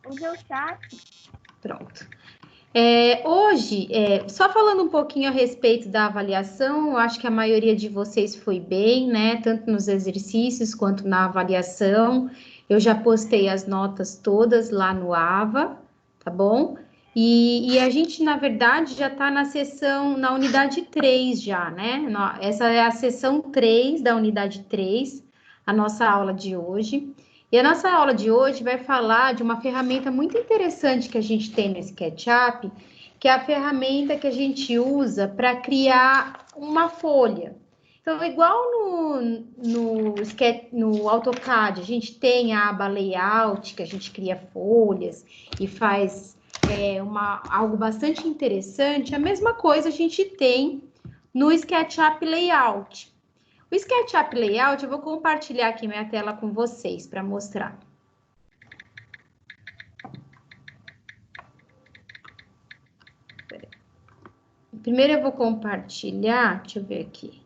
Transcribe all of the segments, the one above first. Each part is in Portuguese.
Usa o chat. Pronto. Hoje, só falando um pouquinho a respeito da avaliação, eu acho que a maioria de vocês foi bem, né? Tanto nos exercícios quanto na avaliação. Eu já postei as notas todas lá no AVA, tá bom? E a gente, na verdade, já está na unidade 3 já, né? Essa é a sessão 3 da unidade 3, a nossa aula de hoje. E a nossa aula de hoje vai falar de uma ferramenta muito interessante que a gente tem no SketchUp, que é a ferramenta que a gente usa para criar uma folha. Então, igual no AutoCAD, a gente tem a aba Layout, que a gente cria folhas e faz algo bastante interessante. A mesma coisa a gente tem no SketchUp Layout. O SketchUp Layout, eu vou compartilhar aqui minha tela com vocês para mostrar. Primeiro eu vou compartilhar, deixa eu ver aqui.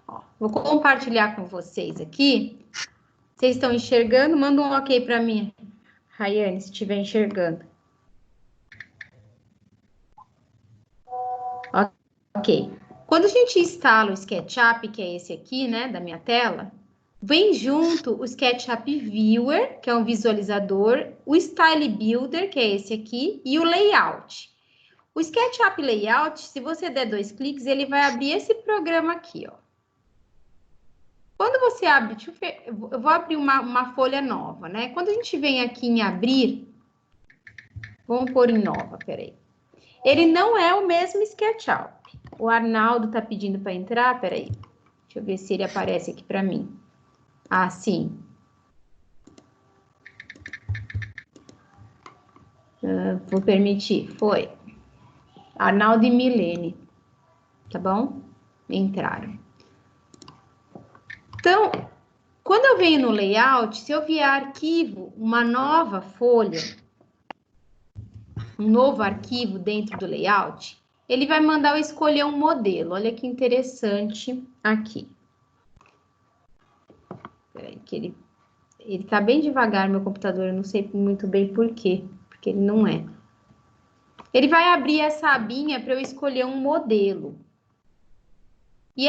Ó, vou compartilhar com vocês aqui. Vocês estão enxergando? Manda um ok para mim, Rayane, se estiver enxergando. Ok. Quando a gente instala o SketchUp, que é esse aqui, né, da minha tela, vem junto o SketchUp Viewer, que é um visualizador, o Style Builder, que é esse aqui, e o Layout. O SketchUp Layout, se você der 2 cliques, ele vai abrir esse programa aqui, ó. Quando você abre, eu vou abrir uma folha nova, né? Quando a gente vem aqui em abrir, vamos pôr em nova, peraí. Ele não é o mesmo SketchUp. O Arnaldo tá pedindo para entrar, peraí. Deixa eu ver se ele aparece aqui para mim. Ah, sim. Vou permitir, foi. Arnaldo e Milene, tá bom? Entraram. Então, quando eu venho no layout, se eu vier arquivo, uma nova folha, um novo arquivo dentro do layout, ele vai mandar eu escolher um modelo. Olha que interessante aqui. Peraí, que ele tá bem devagar, meu computador, eu não sei muito bem por quê, porque ele não é. Ele vai abrir essa abinha para eu escolher um modelo. E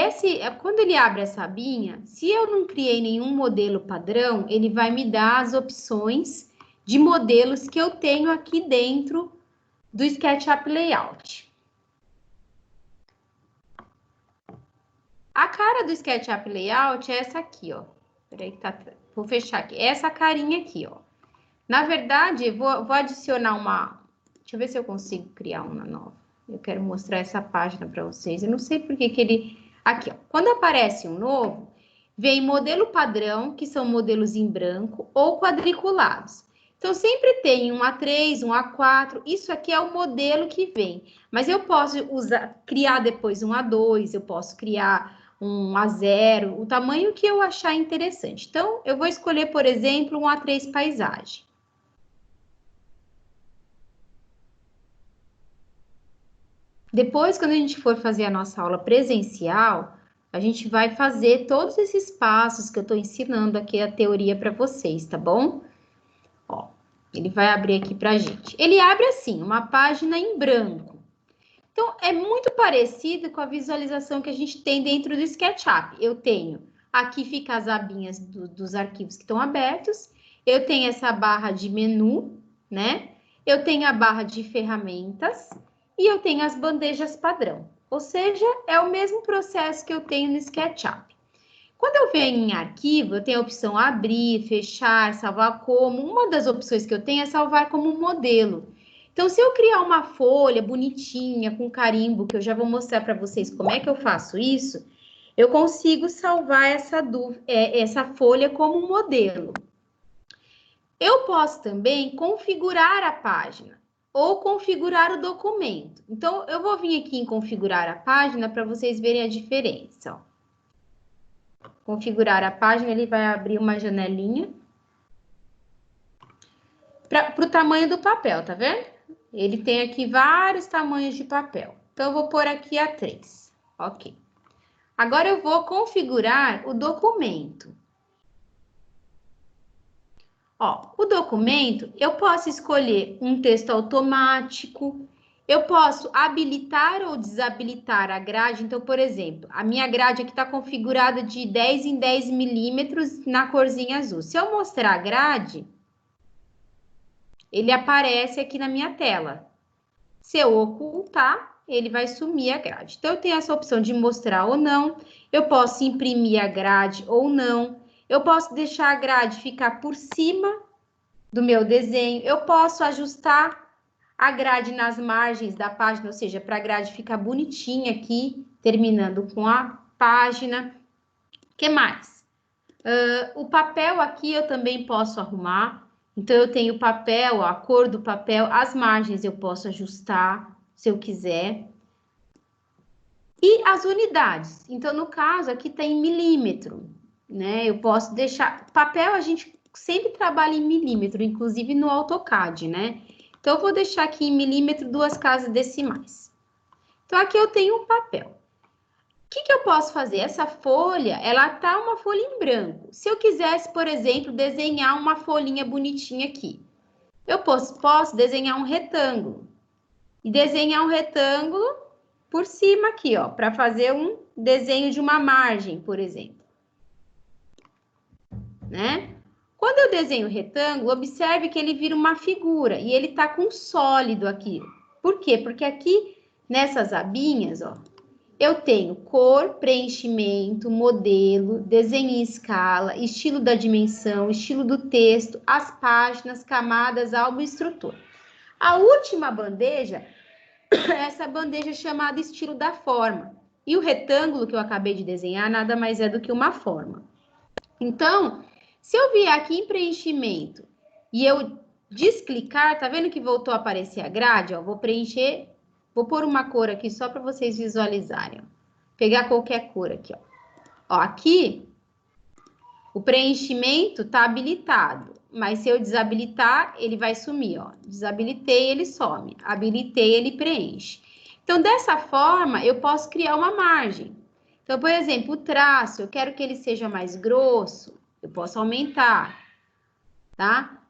quando ele abre essa abinha, se eu não criei nenhum modelo padrão, ele vai me dar as opções de modelos que eu tenho aqui dentro do SketchUp Layout. A cara do SketchUp Layout é essa aqui, ó. Peraí que vou fechar aqui. Essa carinha aqui, ó. Na verdade, vou adicionar uma... Deixa eu ver se eu consigo criar uma nova. Eu quero mostrar essa página para vocês. Eu não sei por que ele... Aqui, ó. Quando aparece um novo, vem modelo padrão, que são modelos em branco ou quadriculados. Então, sempre tem um A3, um A4. Isso aqui é o modelo que vem. Mas eu posso criar depois um A2, eu posso criar um A0, o tamanho que eu achar interessante. Então, eu vou escolher, por exemplo, um A3 paisagem. Depois, quando a gente for fazer a nossa aula presencial, a gente vai fazer todos esses passos que eu estou ensinando aqui a teoria para vocês, tá bom? Ó, ele vai abrir aqui para a gente. Ele abre assim, uma página em branco. Então, é muito parecido com a visualização que a gente tem dentro do SketchUp. Eu tenho, aqui fica as abinhas dos arquivos que estão abertos. Eu tenho essa barra de menu, né? Eu tenho a barra de ferramentas. E eu tenho as bandejas padrão, ou seja, é o mesmo processo que eu tenho no SketchUp. Quando eu venho em arquivo, eu tenho a opção abrir, fechar, salvar como. Uma das opções que eu tenho é salvar como modelo. Então, se eu criar uma folha bonitinha, com carimbo, que eu já vou mostrar para vocês como é que eu faço isso, eu consigo salvar essa folha como modelo. Eu posso também configurar a página ou configurar o documento. Então, eu vou vir aqui em configurar a página para vocês verem a diferença. Ó. Configurar a página, ele vai abrir uma janelinha para o tamanho do papel, tá vendo? Ele tem aqui vários tamanhos de papel. Então, eu vou pôr aqui A3, ok. Agora eu vou configurar o documento. Ó, o documento, eu posso escolher um texto automático, eu posso habilitar ou desabilitar a grade. Então, por exemplo, a minha grade aqui está configurada de 10 em 10 milímetros na corzinha azul. Se eu mostrar a grade, ele aparece aqui na minha tela. Se eu ocultar, ele vai sumir a grade. Então, eu tenho essa opção de mostrar ou não. Eu posso imprimir a grade ou não. Eu posso deixar a grade ficar por cima do meu desenho. Eu posso ajustar a grade nas margens da página, ou seja, para a grade ficar bonitinha aqui, terminando com a página. O que mais? O papel aqui eu também posso arrumar. Então, eu tenho o papel, a cor do papel, as margens eu posso ajustar, se eu quiser. E as unidades. Então, no caso, aqui tem milímetro, né? Eu posso deixar... Papel a gente sempre trabalha em milímetro, inclusive no AutoCAD, né? Então, eu vou deixar aqui em milímetro 2 casas decimais. Então, aqui eu tenho um papel. O que eu posso fazer? Essa folha, ela tá uma folha em branco. Se eu quisesse, por exemplo, desenhar uma folhinha bonitinha aqui, eu posso desenhar um retângulo. E desenhar um retângulo por cima aqui, ó, para fazer um desenho de uma margem, por exemplo. Né? Quando eu desenho o retângulo, observe que ele vira uma figura e ele tá com sólido aqui. Por quê? Porque aqui, nessas abinhas, ó, eu tenho cor, preenchimento, modelo, desenho em escala, estilo da dimensão, estilo do texto, as páginas, camadas, álbum e estrutura. A última bandeja essa bandeja chamada estilo da forma. E o retângulo que eu acabei de desenhar nada mais é do que uma forma. Então, se eu vier aqui em preenchimento e eu desclicar, tá vendo que voltou a aparecer a grade? Ó, vou preencher, vou pôr uma cor aqui só para vocês visualizarem. Pegar qualquer cor aqui, ó. Ó, aqui o preenchimento tá habilitado, mas se eu desabilitar, ele vai sumir, ó. Desabilitei, ele some. Habilitei, ele preenche. Então, dessa forma, eu posso criar uma margem. Então, por exemplo, o traço, eu quero que ele seja mais grosso, eu posso aumentar, tá?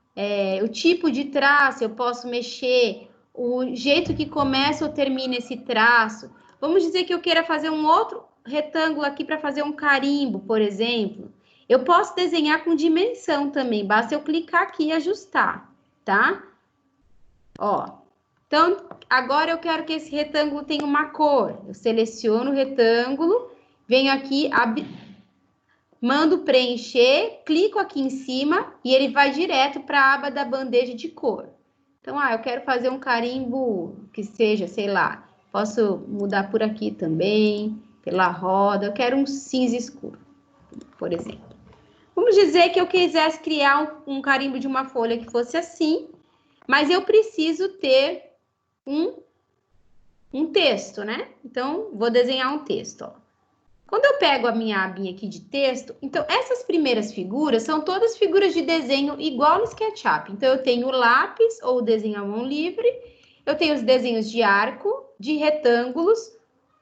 O tipo de traço, eu posso mexer, o jeito que começa ou termina esse traço. Vamos dizer que eu queira fazer um outro retângulo aqui para fazer um carimbo, por exemplo. Eu posso desenhar com dimensão também, basta eu clicar aqui e ajustar, tá? Ó, então, agora eu quero que esse retângulo tenha uma cor. Eu seleciono o retângulo, venho aqui, mando preencher, clico aqui em cima e ele vai direto para a aba da bandeja de cor. Então, eu quero fazer um carimbo que seja, sei lá, posso mudar por aqui também, pela roda, eu quero um cinza escuro, por exemplo. Vamos dizer que eu quisesse criar um carimbo de uma folha que fosse assim, mas eu preciso ter um texto, né? Então, vou desenhar um texto, ó. Quando eu pego a minha abinha aqui de texto, então essas primeiras figuras são todas figuras de desenho igual no SketchUp. Então, eu tenho o lápis ou o desenho à mão livre, eu tenho os desenhos de arco, de retângulos,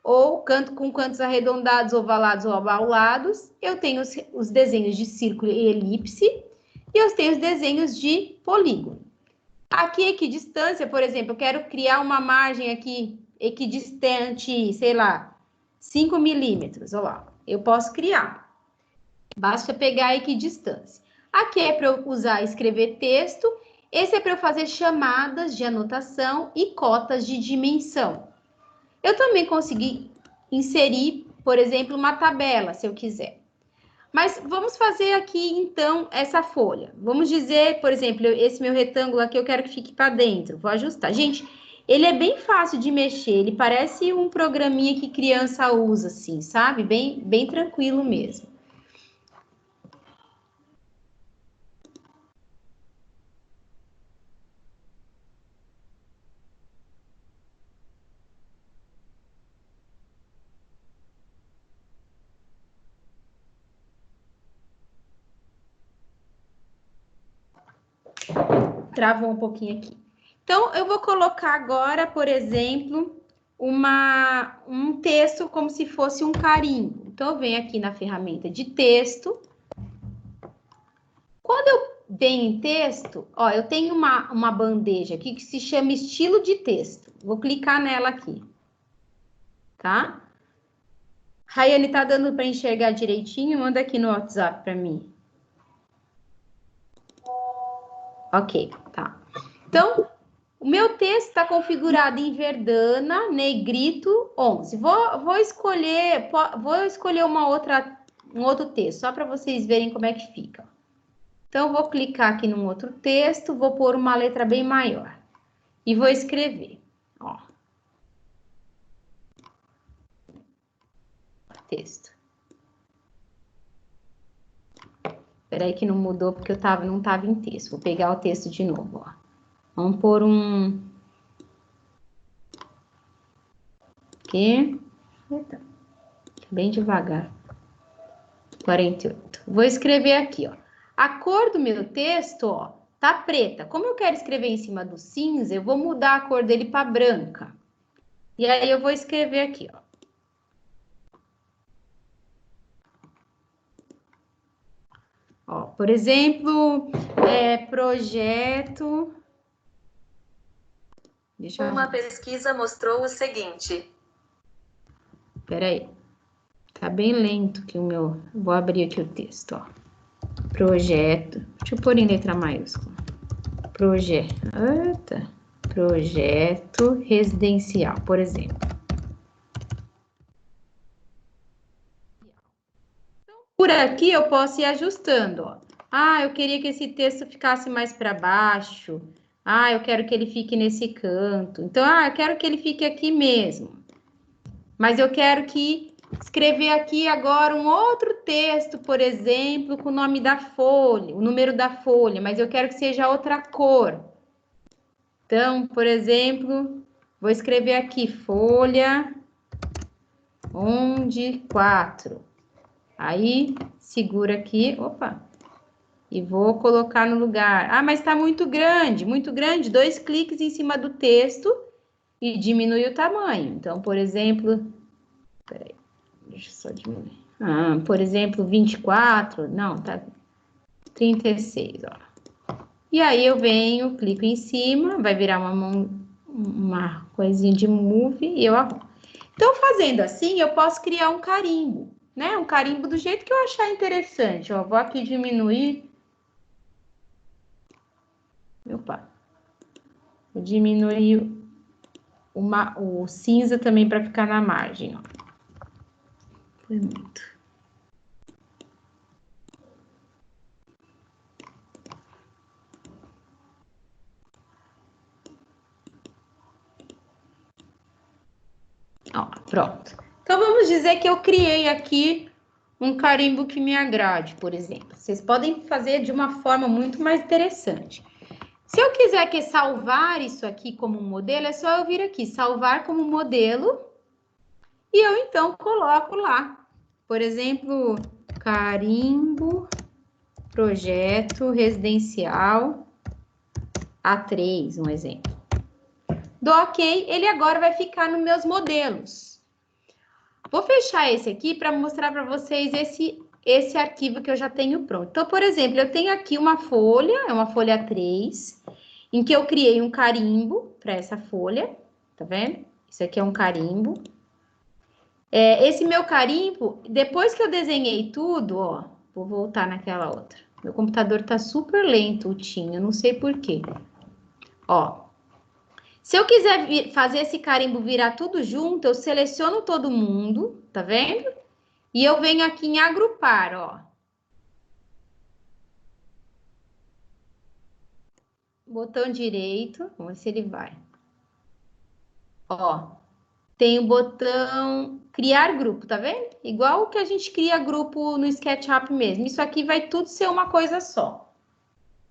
ou com cantos arredondados, ovalados ou abaulados. Eu tenho os desenhos de círculo e elipse, e eu tenho os desenhos de polígono. Aqui, equidistância, por exemplo, eu quero criar uma margem aqui equidistante, sei lá, 5 milímetros, olha lá, eu posso criar. Basta pegar a equidistância. Aqui é para eu usar escrever texto, esse é para eu fazer chamadas de anotação e cotas de dimensão. Eu também consegui inserir, por exemplo, uma tabela, se eu quiser. Mas vamos fazer aqui, então, essa folha. Vamos dizer, por exemplo, esse meu retângulo aqui eu quero que fique para dentro. Vou ajustar. Gente, ele é bem fácil de mexer. Ele parece um programinha que criança usa, assim, sabe? Bem tranquilo mesmo. Travou um pouquinho aqui. Então, eu vou colocar agora, por exemplo, um texto como se fosse um carimbo. Então, eu venho aqui na ferramenta de texto. Quando eu venho em texto, ó, eu tenho uma bandeja aqui que se chama estilo de texto. Vou clicar nela aqui, tá? Raiane, tá dando para enxergar direitinho? Manda aqui no WhatsApp para mim. Ok, tá. Então, o meu texto está configurado em Verdana, Negrito 11. Vou escolher um outro texto, só para vocês verem como é que fica. Então, vou clicar aqui num outro texto, vou pôr uma letra bem maior. E vou escrever, ó. Texto. Espera aí que não mudou, porque não estava em texto. Vou pegar o texto de novo, ó. Vamos pôr um... Aqui. Eita. Bem devagar. 48. Vou escrever aqui, ó. A cor do meu texto, ó, tá preta. Como eu quero escrever em cima do cinza, eu vou mudar a cor dele para branca. E aí eu vou escrever aqui, ó. Ó, por exemplo, projeto... Uma pesquisa mostrou o seguinte. Espera aí. Tá bem lento que o meu... Vou abrir aqui o texto, ó. Projeto... Deixa eu pôr em letra maiúscula. Projeto residencial, por exemplo. Por aqui eu posso ir ajustando, ó. Ah, eu queria que esse texto ficasse mais para baixo. Ah, eu quero que ele fique nesse canto. Então, eu quero que ele fique aqui mesmo. Mas eu quero escrever aqui agora um outro texto, por exemplo, com o nome da folha, o número da folha, mas eu quero que seja outra cor. Então, por exemplo, vou escrever aqui folha 4. Aí, segura aqui, opa, e vou colocar no lugar. Ah, mas tá muito grande, 2 cliques em cima do texto e diminui o tamanho. Então, por exemplo, peraí, deixa eu só diminuir. Por exemplo, 24, não, tá 36, ó. E aí eu venho, clico em cima, vai virar uma coisinha de move e eu arrumo. Então, fazendo assim, eu posso criar um carimbo, né? Um carimbo do jeito que eu achar interessante. Ó, vou aqui diminuir. Opa. Vou diminuir o cinza também para ficar na margem, ó. Foi muito. Ó, pronto. Então, vamos dizer que eu criei aqui um carimbo que me agrade, por exemplo. Vocês podem fazer de uma forma muito mais interessante. Se eu quiser salvar isso aqui como modelo, é só eu vir aqui, salvar como modelo, e eu então coloco lá. Por exemplo, carimbo, projeto residencial A3, um exemplo. Dou OK, ele agora vai ficar nos meus modelos. Vou fechar esse aqui para mostrar para vocês esse arquivo que eu já tenho pronto. Então, por exemplo, eu tenho aqui uma folha, é uma folha 3, em que eu criei um carimbo para essa folha, tá vendo? Isso aqui é um carimbo. Esse meu carimbo, depois que eu desenhei tudo, ó, vou voltar naquela outra. Meu computador tá super lento, o Tim, eu não sei por quê. Ó, se eu quiser fazer esse carimbo virar tudo junto, eu seleciono todo mundo, tá vendo? E eu venho aqui em agrupar, ó. Botão direito, vamos ver se ele vai. Ó, tem o botão criar grupo, tá vendo? Igual o que a gente cria grupo no SketchUp mesmo. Isso aqui vai tudo ser uma coisa só.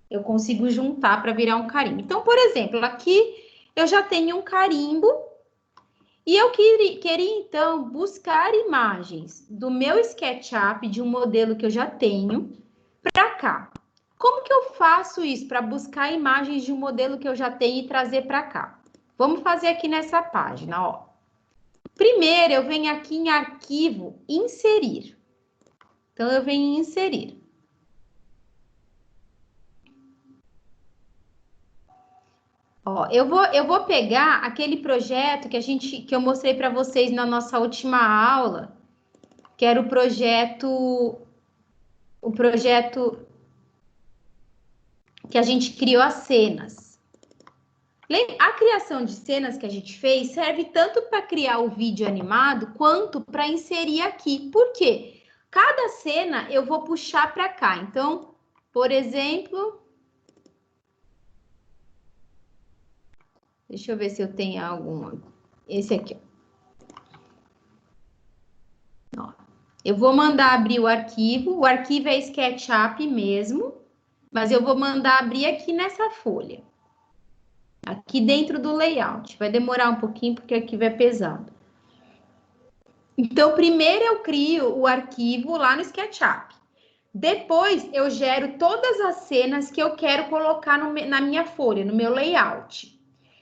Eu consigo juntar para virar um carimbo. Então, por exemplo, aqui eu já tenho um carimbo e eu queria então buscar imagens do meu SketchUp, de um modelo que eu já tenho, para cá. Como que eu faço isso para buscar imagens de um modelo que eu já tenho e trazer para cá? Vamos fazer aqui nessa página, ó. Primeiro, eu venho aqui em arquivo, inserir. Então, eu venho em inserir. Ó, eu vou pegar aquele projeto que eu mostrei para vocês na nossa última aula, que era o projeto que a gente criou as cenas. A criação de cenas que a gente fez serve tanto para criar o vídeo animado quanto para inserir aqui. Por quê? Cada cena eu vou puxar para cá. Então, por exemplo, deixa eu ver se eu tenho alguma. Esse aqui, ó. Eu vou mandar abrir o arquivo é SketchUp mesmo, mas eu vou mandar abrir aqui nessa folha. Aqui dentro do layout. Vai demorar um pouquinho porque aqui vai pesado. Então, primeiro eu crio o arquivo lá no SketchUp. Depois eu gero todas as cenas que eu quero colocar na minha folha, no meu layout.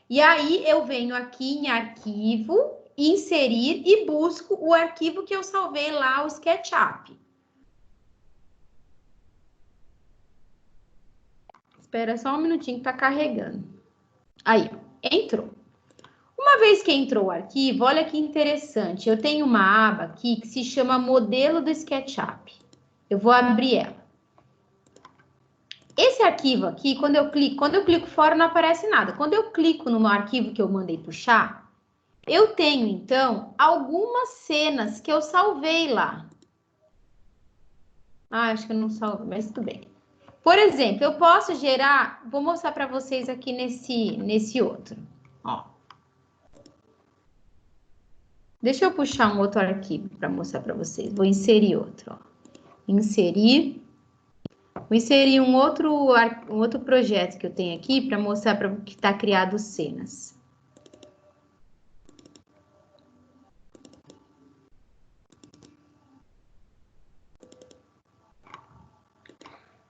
E aí eu venho aqui em arquivo, inserir e busco o arquivo que eu salvei lá, o SketchUp. Espera só um minutinho que tá carregando. Aí, entrou. Uma vez que entrou o arquivo, olha que interessante. Eu tenho uma aba aqui que se chama Modelo do SketchUp. Eu vou abrir ela. Esse arquivo aqui, quando eu clico fora, não aparece nada. Quando eu clico no arquivo que eu mandei puxar, eu tenho, então, algumas cenas que eu salvei lá. Ah, acho que eu não salvei, mas tudo bem. Por exemplo, eu posso gerar... Vou mostrar para vocês aqui nesse outro. Ó. Deixa eu puxar um outro arquivo para mostrar para vocês. Vou inserir outro. Ó. Inserir. Vou inserir um outro projeto que eu tenho aqui para mostrar para que está criado cenas.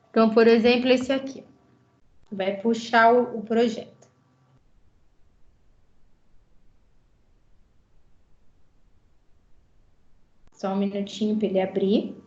Então, por exemplo, esse aqui. Vai puxar o projeto. Só um minutinho para ele abrir.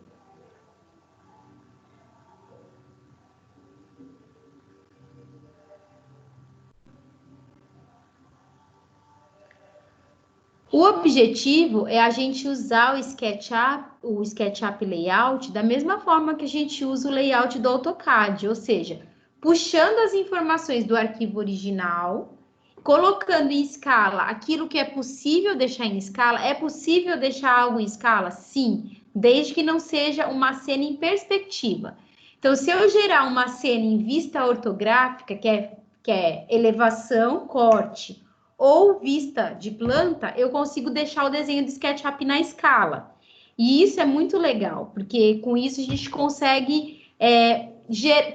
O objetivo é a gente usar o SketchUp Layout da mesma forma que a gente usa o layout do AutoCAD, ou seja, puxando as informações do arquivo original, colocando em escala aquilo que é possível deixar em escala. É possível deixar algo em escala? Sim, desde que não seja uma cena em perspectiva. Então, se eu gerar uma cena em vista ortográfica, que é elevação, corte, ou vista de planta, eu consigo deixar o desenho do SketchUp na escala. E isso é muito legal, porque com isso a gente consegue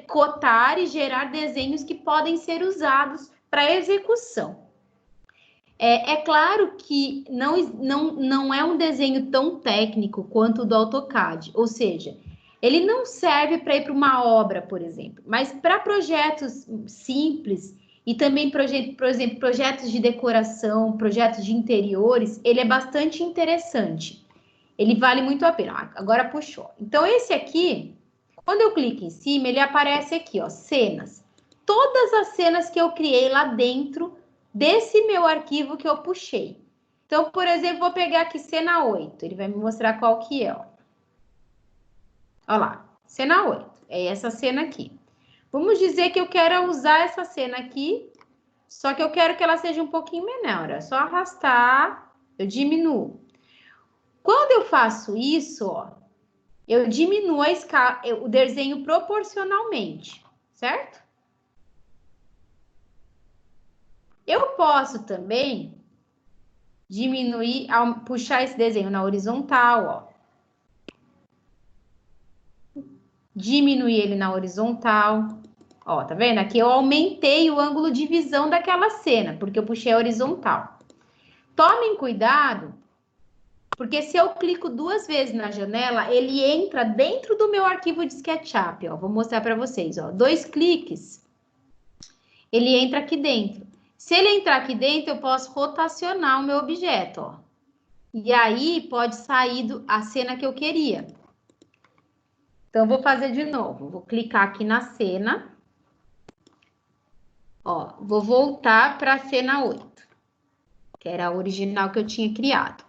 cotar e gerar desenhos que podem ser usados para execução. É claro que não é um desenho tão técnico quanto o do AutoCAD, ou seja, ele não serve para ir para uma obra, por exemplo, mas para projetos simples e também, por exemplo, projetos de decoração, projetos de interiores, ele é bastante interessante. Ele vale muito a pena. Agora puxou. Então, esse aqui, quando eu clico em cima, ele aparece aqui, ó, cenas. Todas as cenas que eu criei lá dentro desse meu arquivo que eu puxei. Então, por exemplo, vou pegar aqui cena 8. Ele vai me mostrar qual que é, ó. Olha lá, cena 8. É essa cena aqui. Vamos dizer que eu quero usar essa cena aqui, só que eu quero que ela seja um pouquinho menor. É só arrastar, eu diminuo. Quando eu faço isso, ó, eu diminuo a escala, o desenho proporcionalmente, certo? Eu posso também diminuir, puxar esse desenho na horizontal, ó. Diminuir ele na horizontal. Ó, tá vendo? Aqui eu aumentei o ângulo de visão daquela cena, porque eu puxei a horizontal. Tomem cuidado, porque se eu clico 2 vezes na janela, ele entra dentro do meu arquivo de SketchUp, ó. Vou mostrar para vocês, ó. 2 cliques, ele entra aqui dentro. Se ele entrar aqui dentro, eu posso rotacionar o meu objeto, ó. E aí pode sair a cena que eu queria. Então, vou fazer de novo. Vou clicar aqui na cena. Ó, vou voltar para a cena 8, que era a original que eu tinha criado.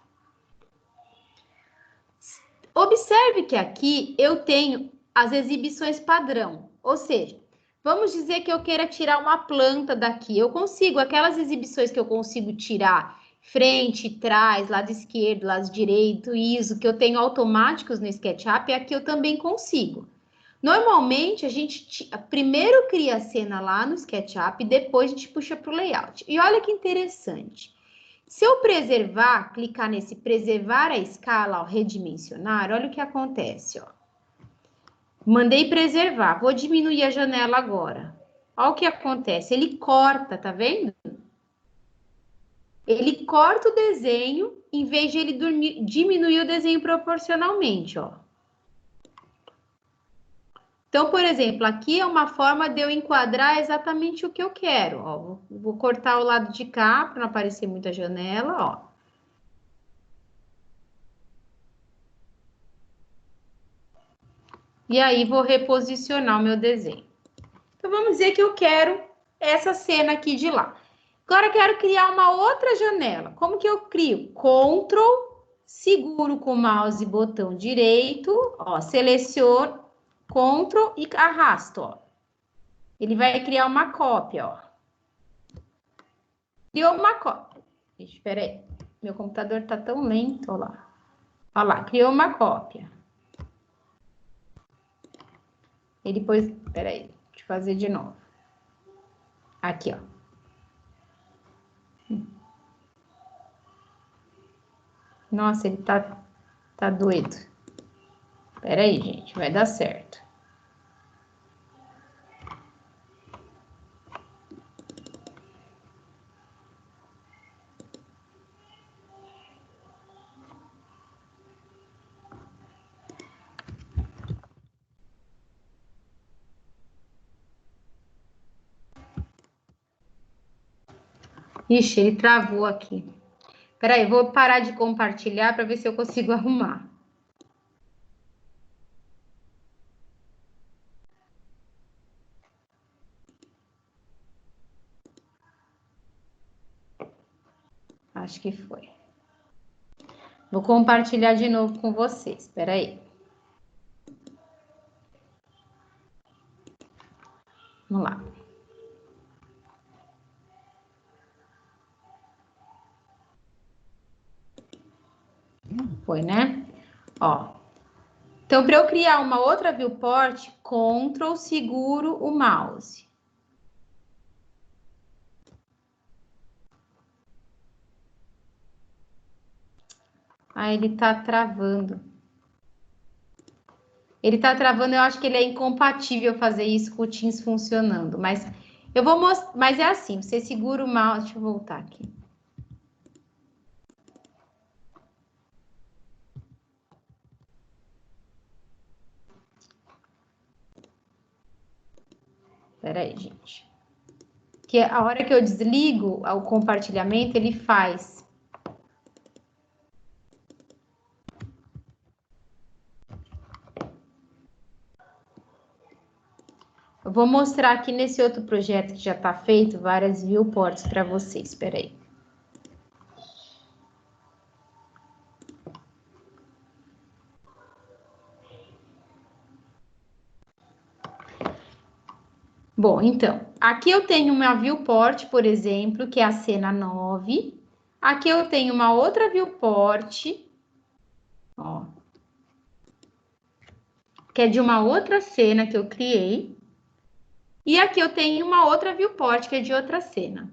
Observe que aqui eu tenho as exibições padrão, ou seja, vamos dizer que eu queira tirar uma planta daqui. Eu consigo, aquelas exibições que eu consigo tirar frente, trás, lado esquerdo, lado direito, ISO, que eu tenho automáticos no SketchUp, aqui eu também consigo. Normalmente, a gente primeiro cria a cena lá no SketchUp e depois a gente puxa para o layout. E olha que interessante. Se eu preservar, clicar nesse preservar a escala, ó, redimensionar, olha o que acontece, ó. Mandei preservar, vou diminuir a janela agora. Olha o que acontece, ele corta, tá vendo? Ele corta o desenho, em vez de ele diminuir o desenho proporcionalmente, ó. Então, por exemplo, aqui é uma forma de eu enquadrar exatamente o que eu quero, ó. Vou cortar o lado de cá, para não aparecer muita janela, ó. E aí, vou reposicionar o meu desenho. Então, vamos dizer que eu quero essa cena aqui de lá. Agora, eu quero criar uma outra janela. Como que eu crio? Ctrl, seguro com o mouse e botão direito, ó, seleciono, Ctrl e arrasto, ó. Ele vai criar uma cópia, ó. Criou uma cópia. Espera aí. Meu computador tá tão lento, ó lá. Ó lá, criou uma cópia. E depois, espera aí, deixa eu fazer de novo. Aqui, ó. Nossa, ele tá doido. Espera aí, gente, vai dar certo. Ixi, ele travou aqui. Peraí, vou parar de compartilhar para ver se eu consigo arrumar. Acho que foi. Vou compartilhar de novo com vocês. Peraí. Vamos lá. Foi, né? Ó. Então, para eu criar uma outra viewport, Ctrl, seguro o mouse. Ah, ele tá travando. Ele tá travando, eu acho que ele é incompatível fazer isso com o Teams funcionando. Mas eu vou mostrar. Mas é assim, você segura o mouse. Deixa eu voltar aqui. Espera aí, gente. Que a hora que eu desligo o compartilhamento, ele faz. Eu vou mostrar aqui nesse outro projeto que já está feito, várias viewports para vocês. Espera aí. Bom, então, aqui eu tenho uma viewport, por exemplo, que é a cena 9. Aqui eu tenho uma outra viewport, ó, que é de uma outra cena que eu criei. E aqui eu tenho uma outra viewport, que é de outra cena.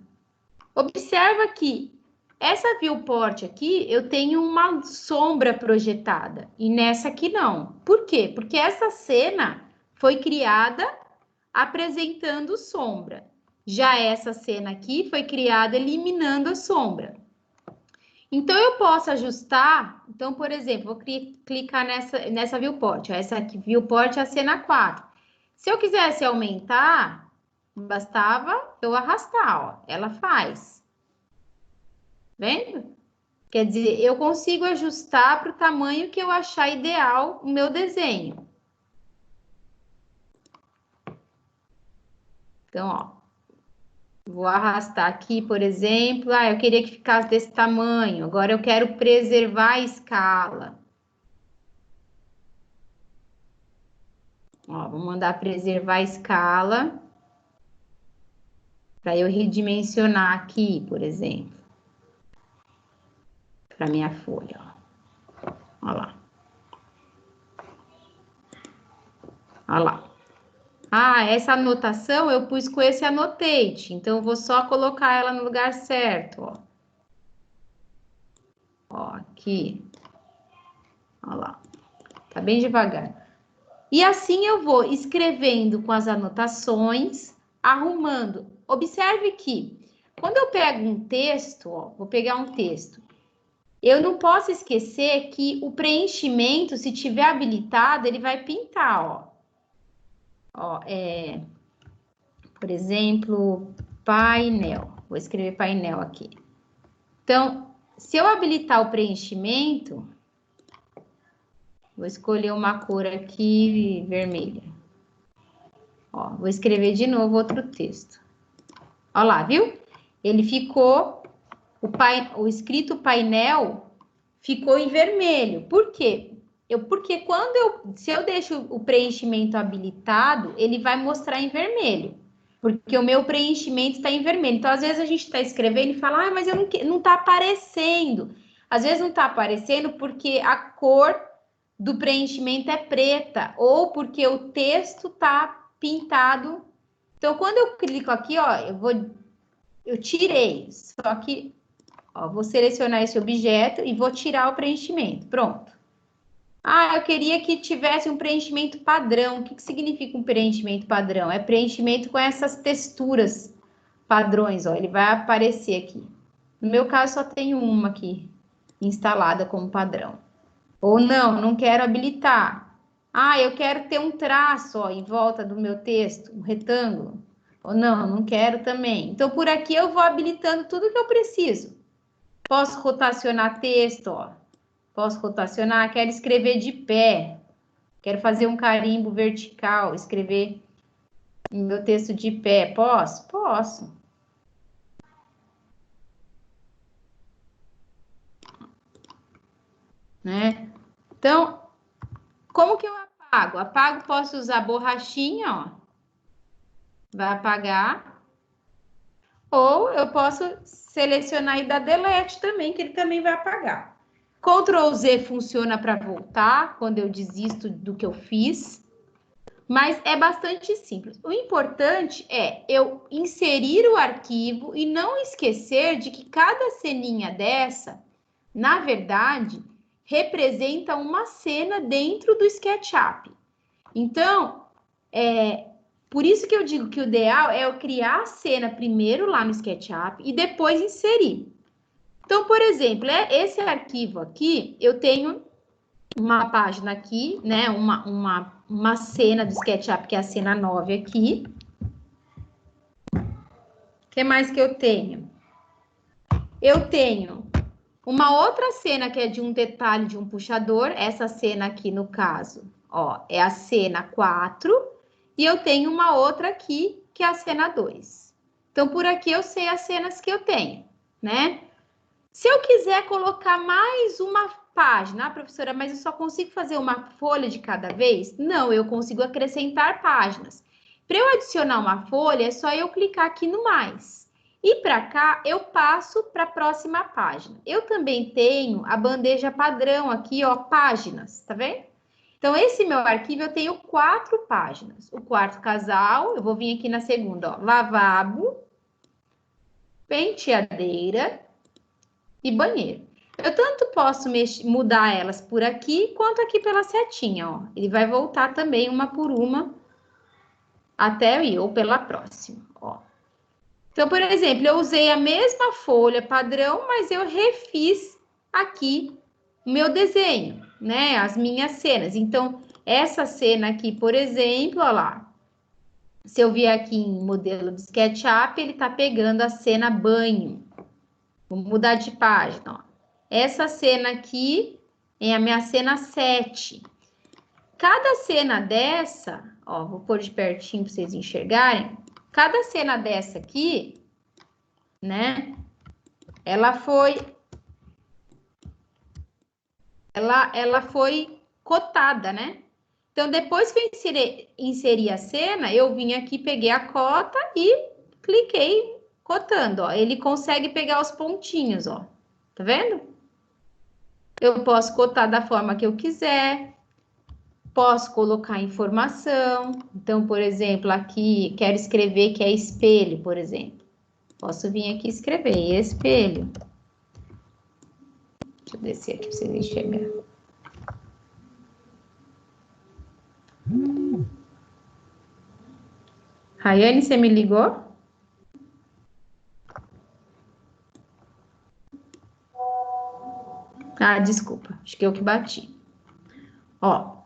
Observa que essa viewport aqui, eu tenho uma sombra projetada, e nessa aqui não. Por quê? Porque essa cena foi criada apresentando sombra. Já essa cena aqui foi criada eliminando a sombra. Então, eu posso ajustar. Então, por exemplo, vou clicar nessa viewport. Essa aqui, viewport é a cena 4. Se eu quisesse aumentar, bastava eu arrastar, ó. Ela faz. Vendo? Quer dizer, eu consigo ajustar para o tamanho que eu achar ideal o meu desenho. Então, ó, vou arrastar aqui, por exemplo, eu queria que ficasse desse tamanho, agora eu quero preservar a escala. Ó, vou mandar preservar a escala, para eu redimensionar aqui, por exemplo, para minha folha, ó. Ó lá. Ó lá. Essa anotação eu pus com esse annotate, então eu vou só colocar ela no lugar certo, ó. Ó, aqui. Ó lá. Tá bem devagar. E assim eu vou escrevendo com as anotações, arrumando. Observe que quando eu pego um texto, ó, vou pegar um texto, eu não posso esquecer que o preenchimento, se tiver habilitado, ele vai pintar, ó. Ó, por exemplo, painel. Vou escrever painel aqui. Então, se eu habilitar o preenchimento, vou escolher uma cor aqui, vermelha. Ó, vou escrever de novo outro texto. Ó lá, viu? Ele ficou, o escrito painel ficou em vermelho. Por quê? Porque se eu deixo o preenchimento habilitado, ele vai mostrar em vermelho. Porque o meu preenchimento está em vermelho. Então, às vezes a gente está escrevendo e fala, mas eu não está aparecendo. Às vezes não está aparecendo porque a cor do preenchimento é preta ou porque o texto está pintado. Então, quando eu clico aqui, ó, eu tirei, só que, ó, vou selecionar esse objeto e vou tirar o preenchimento. Pronto. Eu queria que tivesse um preenchimento padrão. O que significa um preenchimento padrão? É preenchimento com essas texturas padrões, ó. Ele vai aparecer aqui. No meu caso, só tenho uma aqui instalada como padrão. Ou não quero habilitar. Eu quero ter um traço, ó, em volta do meu texto, um retângulo. Ou não quero também. Então, por aqui eu vou habilitando tudo que eu preciso. Posso rotacionar texto, ó. Posso rotacionar, quero escrever de pé. Quero fazer um carimbo vertical, escrever meu texto de pé. Posso? Posso. Né? Então, como que eu apago? Apago, posso usar borrachinha, ó. Vai apagar. Ou eu posso selecionar e dar delete também, que ele também vai apagar. Ctrl Z funciona para voltar, quando eu desisto do que eu fiz. Mas é bastante simples. O importante é eu inserir o arquivo e não esquecer de que cada ceninha dessa, na verdade, representa uma cena dentro do SketchUp. Então, por isso que eu digo que o ideal é eu criar a cena primeiro lá no SketchUp e depois inserir. Então, por exemplo, esse arquivo aqui, eu tenho uma página aqui, né? Uma cena do SketchUp, que é a cena 9 aqui. O que mais que eu tenho? Eu tenho uma outra cena que é de um detalhe de um puxador. Essa cena aqui, no caso, ó, é a cena 4. E eu tenho uma outra aqui, que é a cena 2. Então, por aqui eu sei as cenas que eu tenho, né? Se eu quiser colocar mais uma página, professora, mas eu só consigo fazer uma folha de cada vez? Não, eu consigo acrescentar páginas. Para eu adicionar uma folha, é só eu clicar aqui no mais. E para cá, eu passo para a próxima página. Eu também tenho a bandeja padrão aqui, ó, páginas, tá vendo? Então, esse meu arquivo, eu tenho 4 páginas. O quarto casal, eu vou vir aqui na segunda, ó, lavabo, penteadeira e banheiro. Eu tanto posso mudar elas por aqui, quanto aqui pela setinha, ó. Ele vai voltar também uma por uma, até ir, ou pela próxima, ó. Então, por exemplo, eu usei a mesma folha padrão, mas eu refiz aqui o meu desenho, né? As minhas cenas. Então, essa cena aqui, por exemplo, ó lá. Se eu vier aqui em modelo de SketchUp, ele tá pegando a cena banho. Vou mudar de página, ó. essa cena aqui é a minha cena 7. Cada cena dessa, ó, vou pôr de pertinho para vocês enxergarem. Cada cena dessa aqui, né? Ela foi cotada, né? Então, depois que eu inseri a cena, eu vim aqui, peguei a cota e cliquei cotando, ó. Ele consegue pegar os pontinhos, ó. Tá vendo? Eu posso cotar da forma que eu quiser. Posso colocar informação. Então, por exemplo, aqui, quero escrever que é espelho, por exemplo. Posso vir aqui escrever espelho. Deixa eu descer aqui para vocês enxergarem. Rayane, você me ligou? Ah, desculpa. Acho que eu que bati. Ó.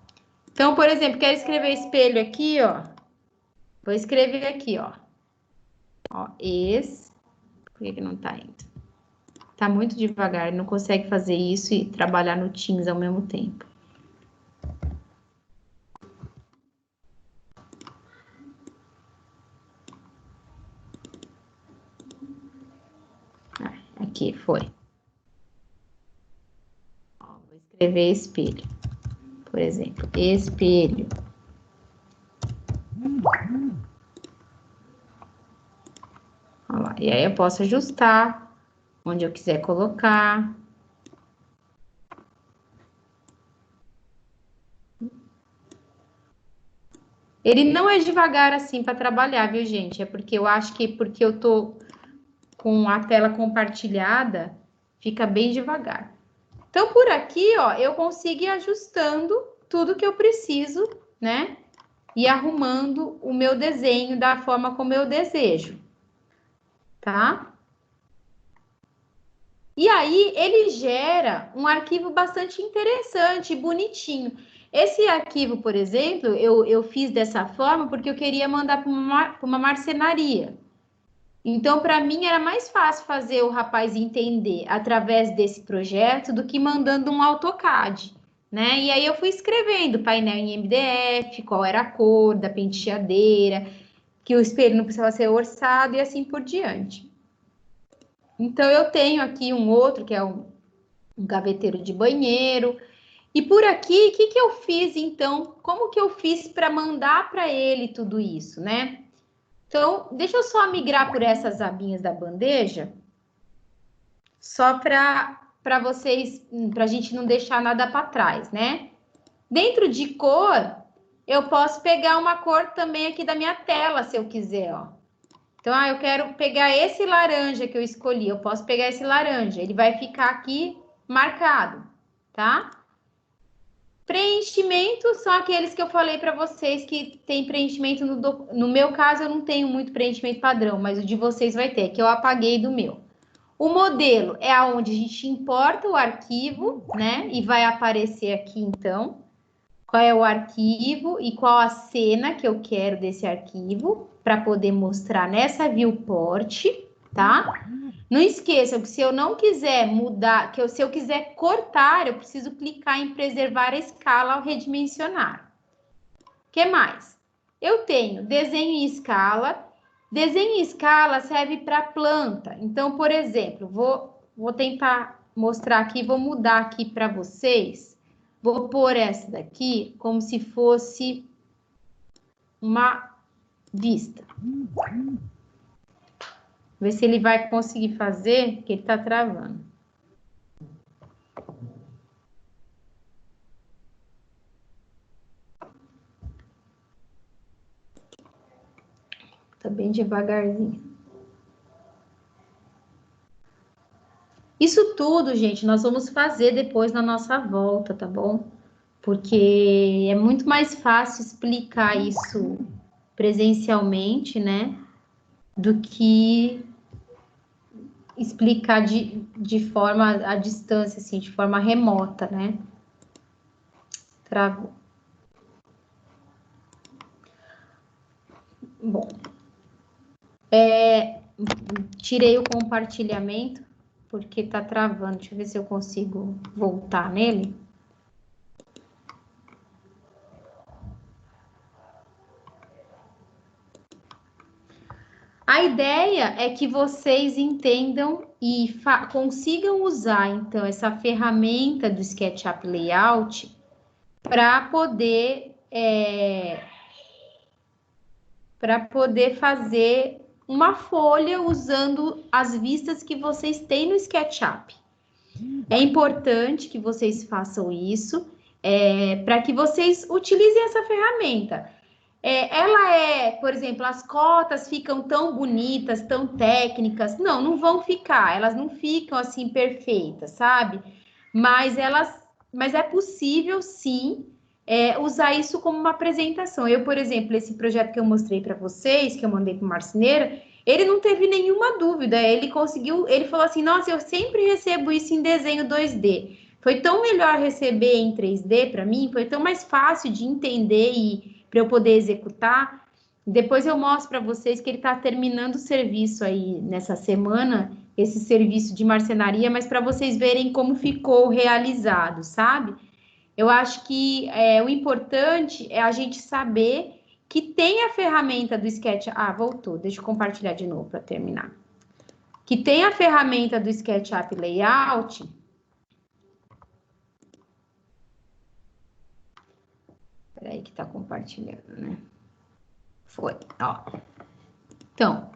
Então, por exemplo, quero escrever espelho aqui, ó. Vou escrever aqui, ó. Ó, Por que não tá indo? Tá muito devagar, não consegue fazer isso e trabalhar no Teams ao mesmo tempo. Aqui, foi. Ó, vou escrever espelho. Por exemplo, espelho. Ó lá. E aí eu posso ajustar onde eu quiser colocar. Ele não é devagar assim para trabalhar, viu, gente? É porque eu acho que porque eu tô com a tela compartilhada, fica bem devagar. Então, por aqui, ó, eu consigo ir ajustando tudo que eu preciso, né? E arrumando o meu desenho da forma como eu desejo, tá? E aí, ele gera um arquivo bastante interessante, bonitinho. Esse arquivo, por exemplo, eu fiz dessa forma porque eu queria mandar para uma marcenaria. Então, para mim, era mais fácil fazer o rapaz entender através desse projeto do que mandando um AutoCAD, né? E aí eu fui escrevendo painel em MDF, qual era a cor da penteadeira, que o espelho não precisava ser orçado e assim por diante. Então, eu tenho aqui um outro, que é um gaveteiro de banheiro. E por aqui, o que eu fiz, então? Como que eu fiz para mandar para ele tudo isso, né? Então, deixa eu só migrar por essas abinhas da bandeja, só para vocês, para a gente não deixar nada para trás, né? Dentro de cor, eu posso pegar uma cor também aqui da minha tela, se eu quiser, ó. Então, eu quero pegar esse laranja que eu escolhi, eu posso pegar esse laranja, ele vai ficar aqui marcado, tá? Preenchimentos são aqueles que eu falei para vocês que tem preenchimento no meu caso, eu não tenho muito preenchimento padrão, mas o de vocês vai ter, que eu apaguei do meu. O modelo é aonde a gente importa o arquivo, né? E vai aparecer aqui, então, qual é o arquivo e qual a cena que eu quero desse arquivo, para poder mostrar nessa viewport, tá? Não esqueçam que se eu não quiser mudar, se eu quiser cortar, eu preciso clicar em preservar a escala ao redimensionar. O que mais? Eu tenho desenho em escala. Desenho em escala serve para planta. Então, por exemplo, vou tentar mostrar aqui, vou mudar aqui para vocês. Vou pôr essa daqui como se fosse uma vista. Ver se ele vai conseguir fazer, que ele está travando. Tá bem devagarzinho. Isso tudo, gente, nós vamos fazer depois na nossa volta, tá bom? Porque é muito mais fácil explicar isso presencialmente, né? Do que explicar de forma à distância, assim, de forma remota, né? Travou. Bom, tirei o compartilhamento porque tá travando. Deixa eu ver se eu consigo voltar nele. A ideia é que vocês entendam e consigam usar, então, essa ferramenta do SketchUp Layout para poder fazer uma folha usando as vistas que vocês têm no SketchUp. É importante que vocês façam isso, para que vocês utilizem essa ferramenta. Por exemplo, as cotas ficam tão bonitas, tão técnicas. Não, não vão ficar, elas não ficam assim perfeitas, sabe? Mas é possível sim usar isso como uma apresentação. Eu, por exemplo, esse projeto que eu mostrei para vocês, que eu mandei para o marceneiro, ele não teve nenhuma dúvida. Ele falou assim: nossa, eu sempre recebo isso em desenho 2D. Foi tão melhor receber em 3D para mim, foi tão mais fácil de entender e para eu poder executar. Depois eu mostro para vocês que ele está terminando o serviço aí nessa semana, esse serviço de marcenaria, mas para vocês verem como ficou realizado, sabe? Eu acho que o importante é a gente saber que tem a ferramenta do Sketch. Ah, voltou. Deixa eu compartilhar de novo para terminar. Que tem a ferramenta do SketchUp Layout. Espera aí que está compartilhando, né? Foi, ó. Então,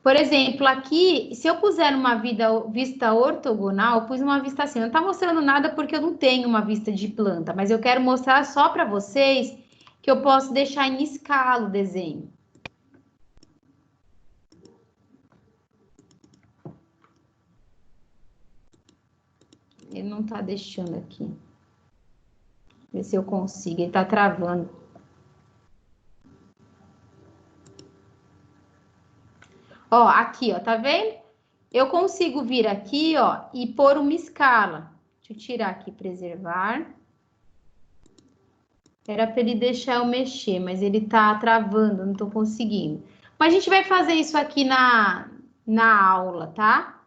por exemplo, aqui, se eu puser uma vista ortogonal, eu pus uma vista assim. Não está mostrando nada porque eu não tenho uma vista de planta, mas eu quero mostrar só para vocês que eu posso deixar em escala o desenho. Ele não está deixando aqui. Ver se eu consigo. Ele está travando. Ó, aqui, ó, tá vendo? Eu consigo vir aqui, ó, e pôr uma escala. Deixa eu tirar aqui, preservar. Era para ele deixar eu mexer, mas ele tá travando, não tô conseguindo. Mas a gente vai fazer isso aqui na aula, tá?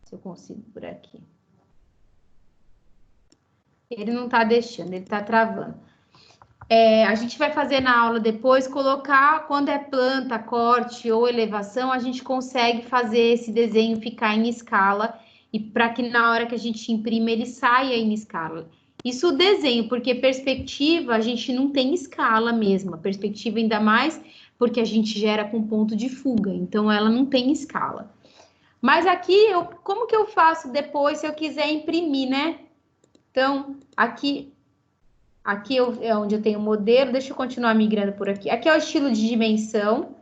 Se eu consigo por aqui. Ele não tá deixando, ele tá travando. A gente vai fazer na aula depois, colocar quando é planta, corte ou elevação, a gente consegue fazer esse desenho ficar em escala e para que na hora que a gente imprime ele saia em escala. Isso o desenho, porque perspectiva a gente não tem escala mesmo, a perspectiva ainda mais porque a gente gera com ponto de fuga, então ela não tem escala. Mas aqui, como que eu faço depois se eu quiser imprimir, né? Então, aqui é onde eu tenho o modelo. Deixa eu continuar migrando por aqui. Aqui é o estilo de dimensão.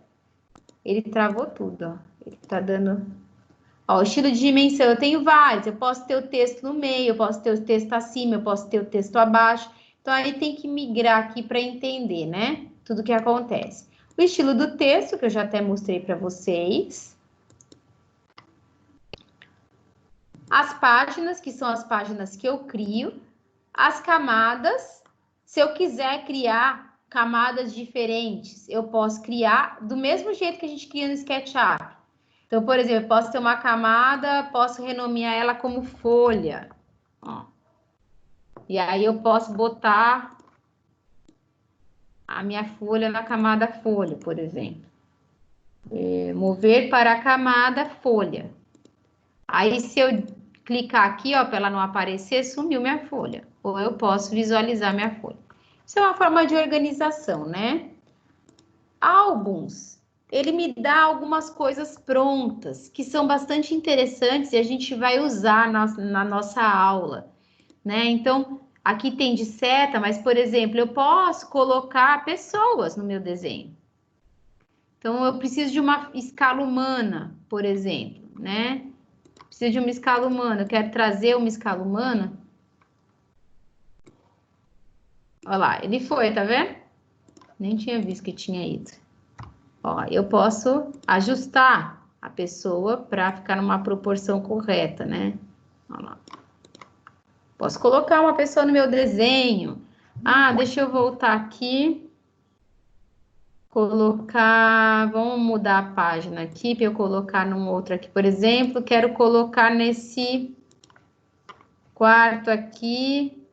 Ele travou tudo, ó. Ele tá dando... Ó, o estilo de dimensão, eu tenho vários. Eu posso ter o texto no meio, eu posso ter o texto acima, eu posso ter o texto abaixo. Então, aí tem que migrar aqui para entender, né? Tudo que acontece. O estilo do texto, que eu já até mostrei para vocês. As páginas, que são as páginas que eu crio. As camadas, se eu quiser criar camadas diferentes, eu posso criar do mesmo jeito que a gente cria no SketchUp. Então, por exemplo, eu posso ter uma camada, posso renomear ela como folha. Ó. E aí eu posso botar a minha folha na camada folha, por exemplo. Mover para a camada folha. Aí, se eu clicar aqui, ó, para ela não aparecer, sumiu minha folha. Ou eu posso visualizar minha folha. Isso é uma forma de organização, né? Álbuns, ele me dá algumas coisas prontas, que são bastante interessantes e a gente vai usar na nossa aula, né? Então, aqui tem de seta, mas, por exemplo, eu posso colocar pessoas no meu desenho. Então, eu preciso de uma escala humana, por exemplo, né? Preciso de uma escala humana, eu quero trazer uma escala humana. Olha lá, ele foi, tá vendo? Nem tinha visto que tinha ido. Ó, eu posso ajustar a pessoa para ficar numa proporção correta, né? Olha lá. Posso colocar uma pessoa no meu desenho. Ah, deixa eu voltar aqui. colocar, vamos mudar a página aqui para eu colocar num outro aqui, por exemplo, quero colocar nesse quarto aqui.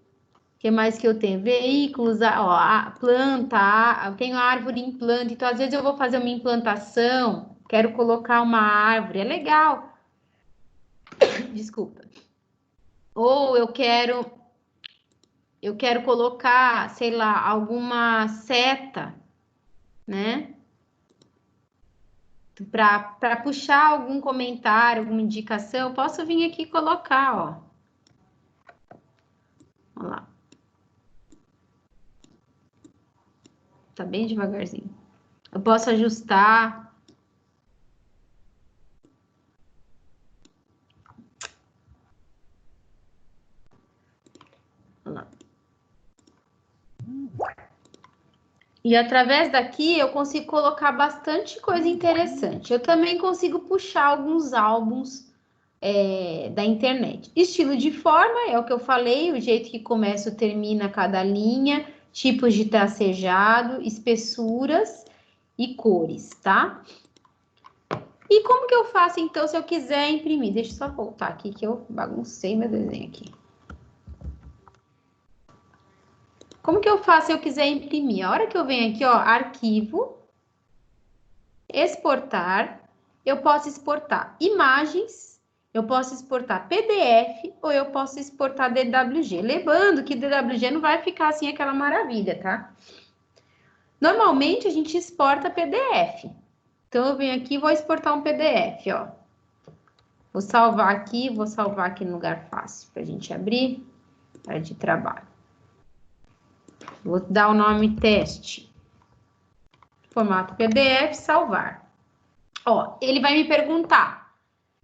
O que mais que eu tenho? Veículos, ó, a planta, eu tenho árvore em planta, então às vezes eu vou fazer uma implantação, quero colocar uma árvore, é legal. Desculpa. Ou eu quero colocar, sei lá, alguma seta, né? Para puxar algum comentário, alguma indicação, eu posso vir aqui e colocar, ó. Olha lá. Tá bem devagarzinho. Eu posso ajustar. Olha lá. E através daqui eu consigo colocar bastante coisa interessante. Eu também consigo puxar alguns álbuns da internet. Estilo de forma é o que eu falei, o jeito que começa ou termina cada linha, tipos de tracejado, espessuras e cores, tá? E como que eu faço, então, se eu quiser imprimir? Deixa eu só voltar aqui, que eu baguncei meu desenho aqui. Como que eu faço se eu quiser imprimir? A hora que eu venho aqui, ó, arquivo, exportar, eu posso exportar imagens, eu posso exportar PDF ou eu posso exportar DWG. Lembrando que DWG não vai ficar assim aquela maravilha, tá? Normalmente a gente exporta PDF. Então eu venho aqui e vou exportar um PDF, ó. Vou salvar aqui no lugar fácil para a gente abrir, área de trabalho. Vou dar o nome teste. Formato PDF, salvar. Ó, ele vai me perguntar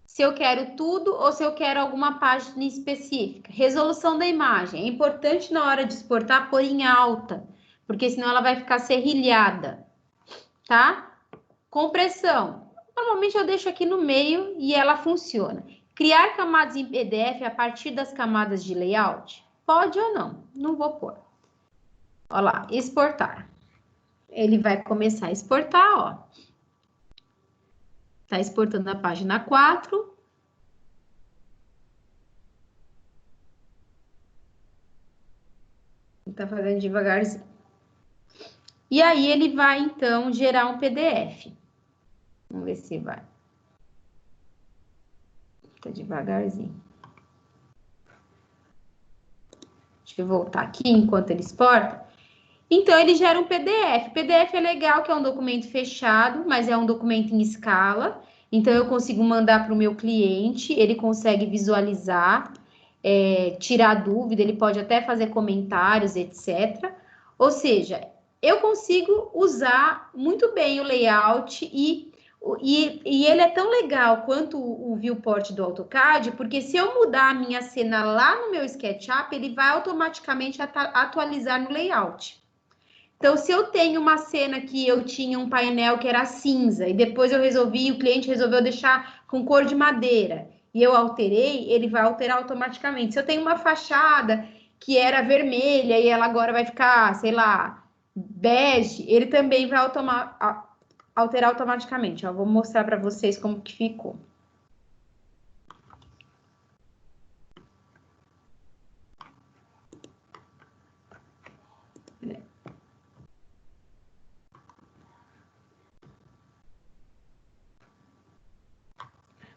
se eu quero tudo ou se eu quero alguma página específica. Resolução da imagem. É importante na hora de exportar pôr em alta, porque senão ela vai ficar serrilhada, tá? Compressão. Normalmente eu deixo aqui no meio e ela funciona. Criar camadas em PDF a partir das camadas de layout? Pode ou não? Não vou pôr. Olha lá, exportar. Ele vai começar a exportar, ó. Tá exportando a página 4. Tá fazendo devagarzinho. E aí ele vai, então, gerar um PDF. Vamos ver se vai. Tá devagarzinho. Deixa eu voltar aqui enquanto ele exporta. Então, ele gera um PDF. PDF é legal, que é um documento fechado, mas é um documento em escala. Então, eu consigo mandar para o meu cliente, ele consegue visualizar, tirar dúvida, ele pode até fazer comentários, etc. Ou seja, eu consigo usar muito bem o layout e ele é tão legal quanto o viewport do AutoCAD, porque se eu mudar a minha cena lá no meu SketchUp, ele vai automaticamente atualizar no layout. Então, se eu tenho uma cena que eu tinha um painel que era cinza e depois o cliente resolveu deixar com cor de madeira e eu alterei, ele vai alterar automaticamente. Se eu tenho uma fachada que era vermelha e ela agora vai ficar, sei lá, bege, ele também vai alterar automaticamente. Eu vou mostrar para vocês como que ficou.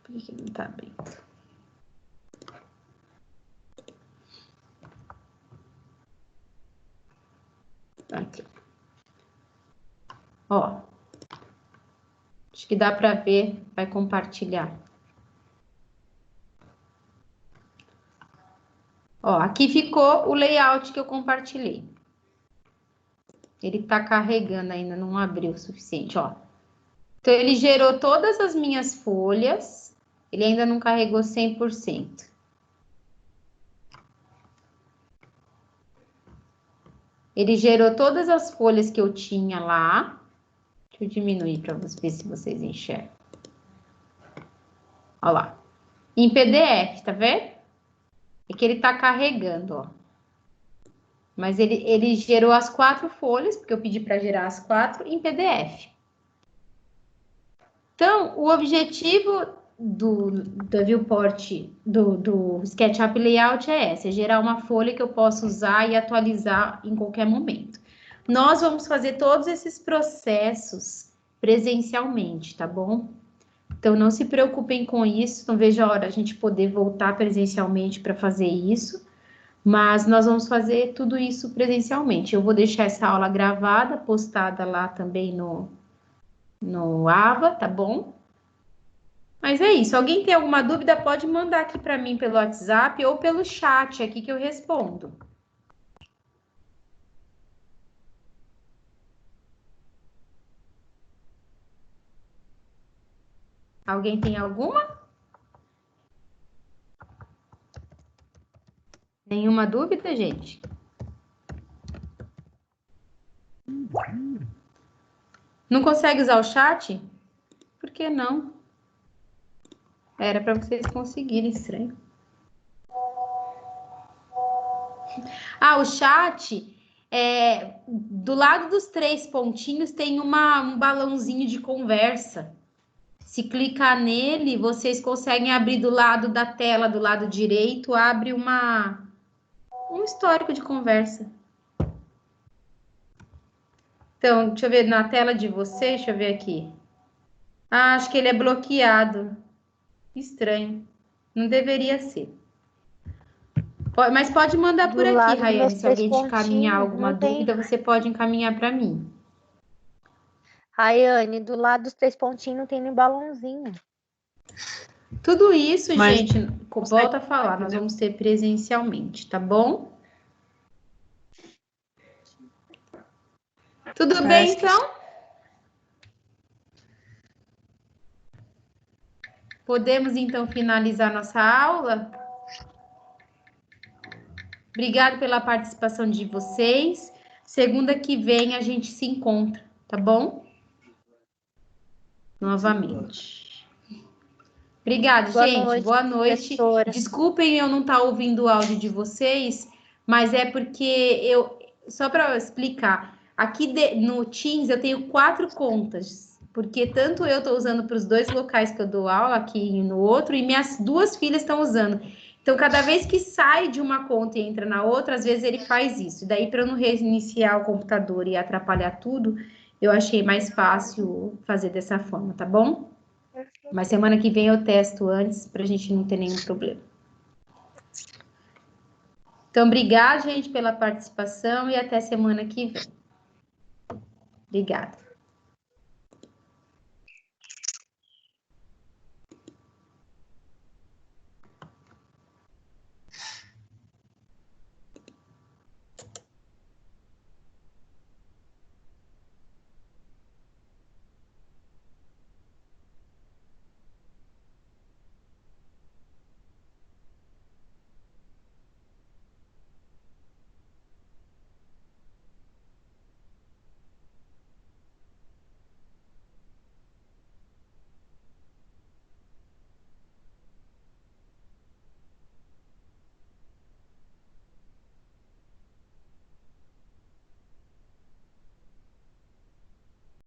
Por que não tá abrindo? Aqui. Ó. Acho que dá para ver, vai compartilhar. Ó, aqui ficou o layout que eu compartilhei. Ele tá carregando ainda, não abriu o suficiente, ó. Então, ele gerou todas as minhas folhas, ele ainda não carregou 100%. Ele gerou todas as folhas que eu tinha lá. Deixa eu diminuir para ver se vocês enxergam. Olha lá. Em PDF, tá vendo? É que ele tá carregando, ó. Mas ele gerou as 4 folhas, porque eu pedi para gerar as 4 em PDF. Então, o objetivo do viewport, do SketchUp Layout é esse, é gerar uma folha que eu possa usar e atualizar em qualquer momento. Nós vamos fazer todos esses processos presencialmente, tá bom? Então, não se preocupem com isso, não vejo a hora a gente poder voltar presencialmente para fazer isso, mas nós vamos fazer tudo isso presencialmente. Eu vou deixar essa aula gravada, postada lá também no Ava, tá bom? Mas é isso. Alguém tem alguma dúvida, pode mandar aqui para mim pelo WhatsApp ou pelo chat aqui que eu respondo. Alguém tem alguma? Nenhuma dúvida, gente? Não consegue usar o chat? Por que não? Era para vocês conseguirem, estranho. Ah, o chat, do lado dos 3 pontinhos tem um balãozinho de conversa. Se clicar nele, vocês conseguem abrir do lado da tela, do lado direito, abre um histórico de conversa. Então, deixa eu ver na tela de vocês, deixa eu ver aqui. Ah, acho que ele é bloqueado. Estranho. Não deveria ser. Mas pode mandar por Do aqui, lado dos Raiane. meus Se 3 alguém te encaminhar pontinhos, alguma não tem. dúvida, você pode encaminhar para mim. Raiane, do lado dos 3 pontinhos não tem nem balãozinho. Tudo isso, Mas gente, volta a falar, nós vamos ter presencialmente, tá bom? Tudo bem, então? Podemos, então, finalizar nossa aula? Obrigada pela participação de vocês. Segunda que vem a gente se encontra, tá bom? Novamente. Obrigada, gente. Boa noite. Professora. Desculpem eu não estar ouvindo o áudio de vocês, mas é porque só para explicar, aqui no Teams eu tenho 4 contas, porque tanto eu estou usando para os 2 locais que eu dou aula, aqui e no outro, e minhas 2 filhas estão usando. Então, cada vez que sai de uma conta e entra na outra, às vezes ele faz isso. Daí, para eu não reiniciar o computador e atrapalhar tudo, eu achei mais fácil fazer dessa forma, tá bom? Mas semana que vem eu testo antes, para a gente não ter nenhum problema. Então, obrigada, gente, pela participação e até semana que vem. Obrigada.